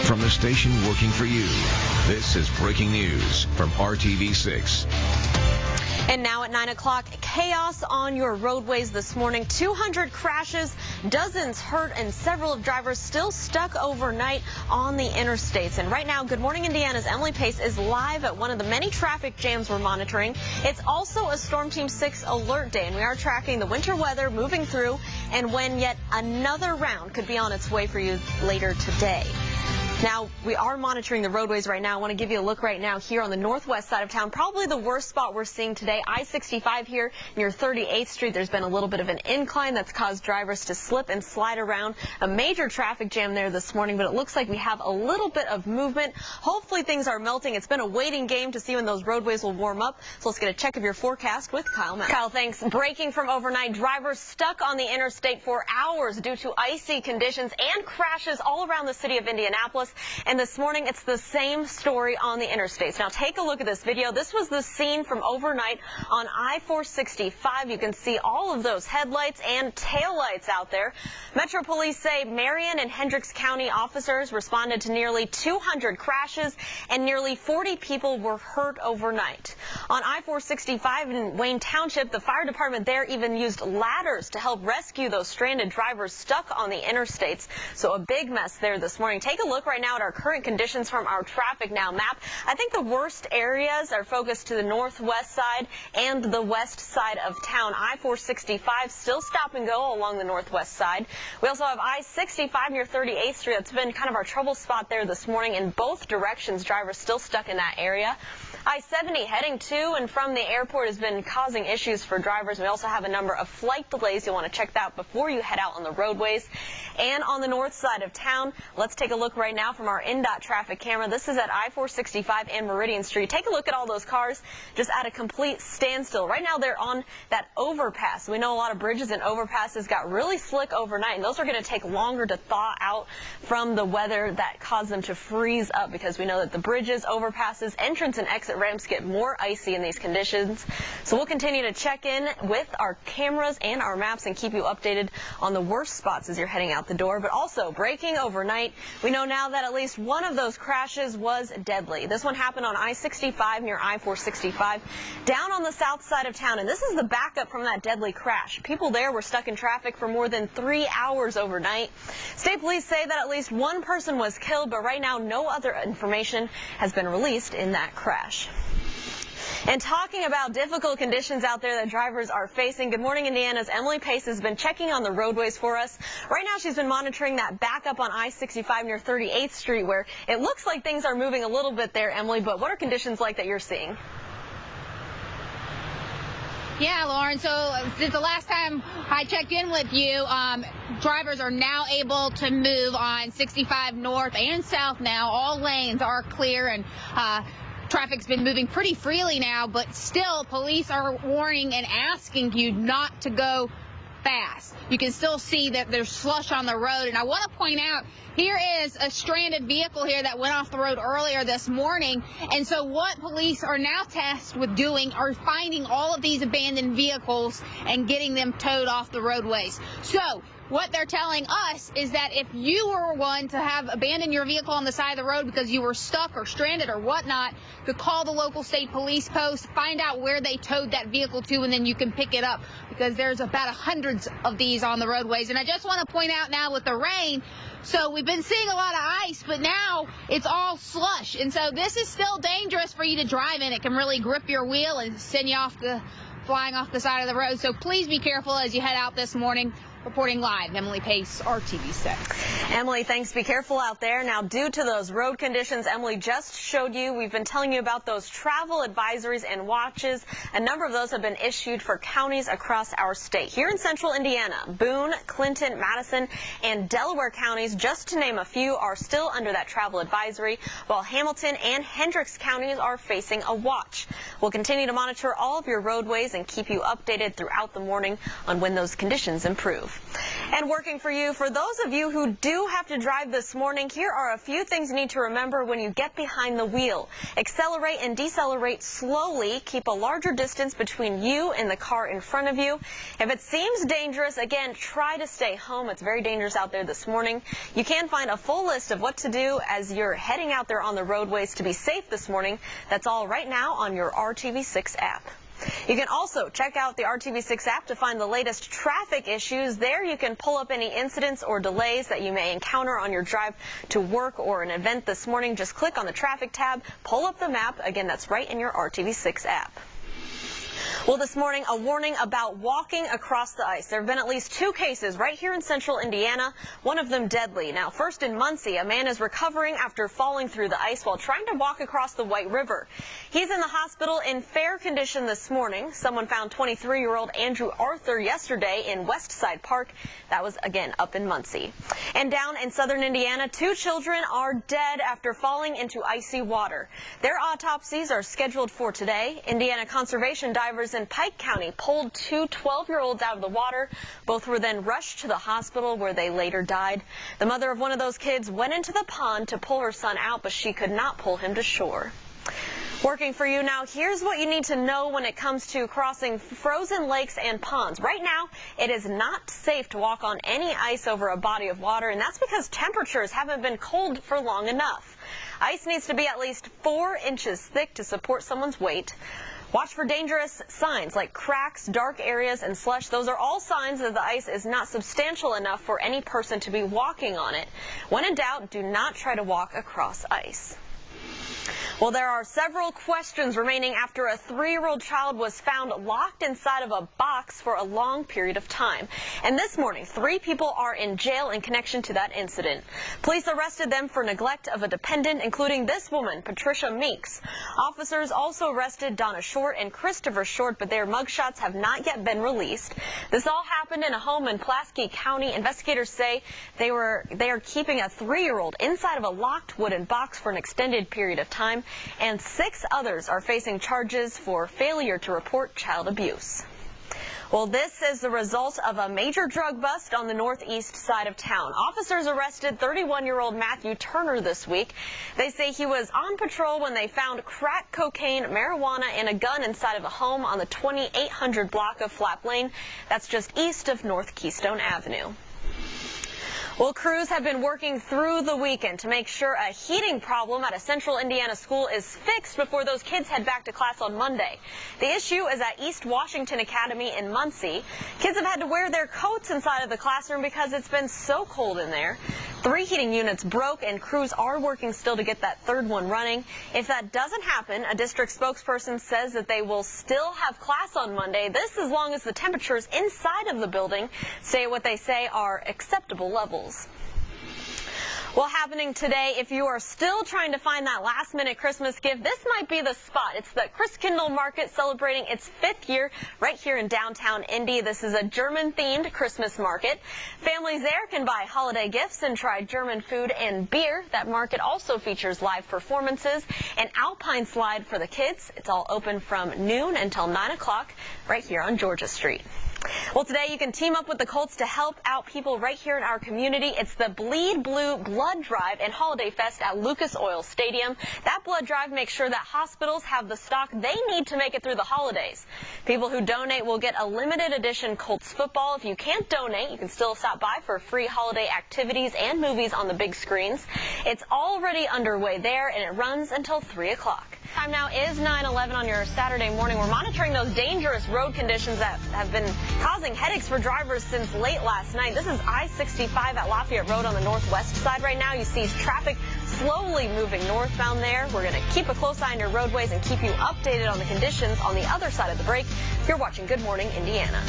From the station working for you, this is breaking news from RTV6. And now at 9 o'clock, chaos on your roadways this morning. 200 crashes, dozens hurt, and several drivers still stuck overnight on the interstates. And right now, Good Morning Indiana's Emily Pace is live at one of the many traffic jams we're monitoring. It's also a Storm Team 6 alert day, and we are tracking the winter weather moving through and when yet another round could be on its way for you later today. Now, we are monitoring the roadways right now. I want to give you a look right now here on the northwest side of town. Probably the worst spot we're seeing today, I-65 here near 38th Street. There's been a little bit of an incline that's caused drivers to slip and slide around. A major traffic jam there this morning, but it looks like we have a little bit of movement. Hopefully things are melting. It's been a waiting game to see when those roadways will warm up. So let's get a check of your forecast with Kyle Mack. Kyle, thanks. Breaking from overnight, drivers stuck on the interstate for hours due to icy conditions and crashes all around the city of Indianapolis. And this morning, it's the same story on the interstates. Now, take a look at this video. This was the scene from overnight on I-465. You can see all of those headlights and taillights out there. Metro Police say Marion and Hendricks County officers responded to nearly 200 crashes, and nearly 40 people were hurt overnight. On I-465 in Wayne Township, the fire department there even used ladders to help rescue those stranded drivers stuck on the interstates. So a big mess there this morning. Take a look right now at our current conditions from our Traffic Now map. I think the worst areas are focused to the northwest side and the west side of town. I-465 still stop and go along the northwest side. We also have I-65 near 38th Street. That's been kind of our trouble spot there this morning in both directions. Drivers still stuck in that area. I-70 heading to and from the airport has been causing issues for drivers. We also have a number of flight delays. You'll want to check that out before you head out on the roadways. And on the north side of town, let's take a look right now from our INDOT traffic camera. This is at I-465 and Meridian Street. Take a look at all those cars just at a complete standstill. Right now they're on that overpass. We know a lot of bridges and overpasses got really slick overnight, and those are going to take longer to thaw out from the weather that caused them to freeze up, because we know that the bridges, overpasses, entrance and exit ramps get more icy in these conditions. So we'll continue to check in with our cameras and our maps and keep you updated on the worst spots as you're heading out the door. But also breaking overnight, we know now that at least one of those crashes was deadly. This one happened on I-65 near I-465 down on the south side of town, and this is the backup from that deadly crash. People there were stuck in traffic for more than 3 hours overnight. State police say that at least one person was killed, but right now no other information has been released in that crash. And talking about difficult conditions out there that drivers are facing, Good Morning Indiana's Emily Pace has been checking on the roadways for us. Right now she's been monitoring that backup on I-65 near 38th Street, where it looks like things are moving a little bit there, Emily, but what are conditions like that you're seeing? Yeah, Lauren, so since the last time I checked in with you, drivers are now able to move on 65 north and south now. All lanes are clear, and traffic's been moving pretty freely now, but still police are warning and asking you not to go fast. You can still see that there's slush on the road, and I want to point out here is a stranded vehicle here that went off the road earlier this morning, and so what police are now tasked with doing are finding all of these abandoned vehicles and getting them towed off the roadways. So what they're telling us is that if you were one to have abandoned your vehicle on the side of the road because you were stuck or stranded or whatnot, to call the local state police post, find out where they towed that vehicle to, and then you can pick it up, because there's about hundreds of these on the roadways. And I just want to point out now with the rain, so we've been seeing a lot of ice, but now it's all slush. And so this is still dangerous for you to drive in. It can really grip your wheel and send you flying off the side of the road. So please be careful as you head out this morning. Reporting live, Emily Pace, RTV6. Emily, thanks. Be careful out there. Now, due to those road conditions Emily just showed you, we've been telling you about those travel advisories and watches. A number of those have been issued for counties across our state. Here in central Indiana, Boone, Clinton, Madison, and Delaware counties, just to name a few, are still under that travel advisory, while Hamilton and Hendricks counties are facing a watch. We'll continue to monitor all of your roadways and keep you updated throughout the morning on when those conditions improve. of. And working for you, for those of you who do have to drive this morning, here are a few things you need to remember when you get behind the wheel. Accelerate and decelerate slowly. Keep a larger distance between you and the car in front of you. If it seems dangerous, again, try to stay home. It's very dangerous out there this morning. You can find a full list of what to do as you're heading out there on the roadways to be safe this morning. That's all right now on your RTV6 app. You can also check out the RTV6 app to find the latest traffic issues. There you can pull up any incidents or delays that you may encounter on your drive to work or an event this morning. Just click on the traffic tab, pull up the map. Again, that's right in your RTV6 app. Well, this morning, a warning about walking across the ice. There have been at least 2 cases right here in central Indiana, one of them deadly. Now, first in Muncie, a man is recovering after falling through the ice while trying to walk across the White River. He's in the hospital in fair condition this morning. Someone found 23-year-old Andrew Arthur yesterday in Westside Park. That was, again, up in Muncie. And down in southern Indiana, 2 children are dead after falling into icy water. Their autopsies are scheduled for today. Indiana conservation divers in Pike County pulled 2 12-year-olds out of the water. Both were then rushed to the hospital where they later died. The mother of one of those kids went into the pond to pull her son out, but she could not pull him to shore. Working for you now, here's what you need to know when it comes to crossing frozen lakes and ponds. Right now, it is not safe to walk on any ice over a body of water, and that's because temperatures haven't been cold for long enough. Ice needs to be at least 4 inches thick to support someone's weight. Watch for dangerous signs like cracks, dark areas, and slush. Those are all signs that the ice is not substantial enough for any person to be walking on it. When in doubt, do not try to walk across ice. Well, there are several questions remaining after a 3-year-old child was found locked inside of a box for a long period of time. And this morning, 3 people are in jail in connection to that incident. Police arrested them for neglect of a dependent, including this woman, Patricia Meeks. Officers also arrested Donna Short and Christopher Short, but their mugshots have not yet been released. This all happened in a home in Pulaski County. Investigators say they are keeping a 3-year-old inside of a locked wooden box for an extended period of time, and 6 others are facing charges for failure to report child abuse. Well, this is the result of a major drug bust on the northeast side of town. Officers arrested 31-year-old Matthew Turner this week. They say he was on patrol when they found crack cocaine, marijuana, and a gun inside of a home on the 2800 block of Flap Lane. That's just east of North Keystone Avenue. Well, crews have been working through the weekend to make sure a heating problem at a central Indiana school is fixed before those kids head back to class on Monday. The issue is at East Washington Academy in Muncie. Kids have had to wear their coats inside of the classroom because it's been so cold in there. 3 heating units broke, and crews are working still to get that 3rd one running. If that doesn't happen, a district spokesperson says that they will still have class on Monday. This as long as the temperatures inside of the building stay what they say are acceptable levels. Well, happening today, if you are still trying to find that last-minute Christmas gift, this might be the spot. It's the Christkindl Market celebrating its 5th year right here in downtown Indy. This is a German-themed Christmas market. Families there can buy holiday gifts and try German food and beer. That market also features live performances, an alpine slide for the kids. It's all open from noon until 9 o'clock right here on Georgia Street. Well, today you can team up with the Colts to help out people right here in our community. It's the Bleed Blue Blood Drive and Holiday Fest at Lucas Oil Stadium. That blood drive makes sure that hospitals have the stock they need to make it through the holidays. People who donate will get a limited edition Colts football. If you can't donate, you can still stop by for free holiday activities and movies on the big screens. It's already underway there, and it runs until 3 o'clock. Time now is 9:11 on your Saturday morning. We're monitoring those dangerous road conditions that have been causing headaches for drivers since late last night. This is I-65 at Lafayette Road on the northwest side right now. You see traffic slowly moving northbound there. We're going to keep a close eye on your roadways and keep you updated on the conditions on the other side of the break. You're watching Good Morning Indiana.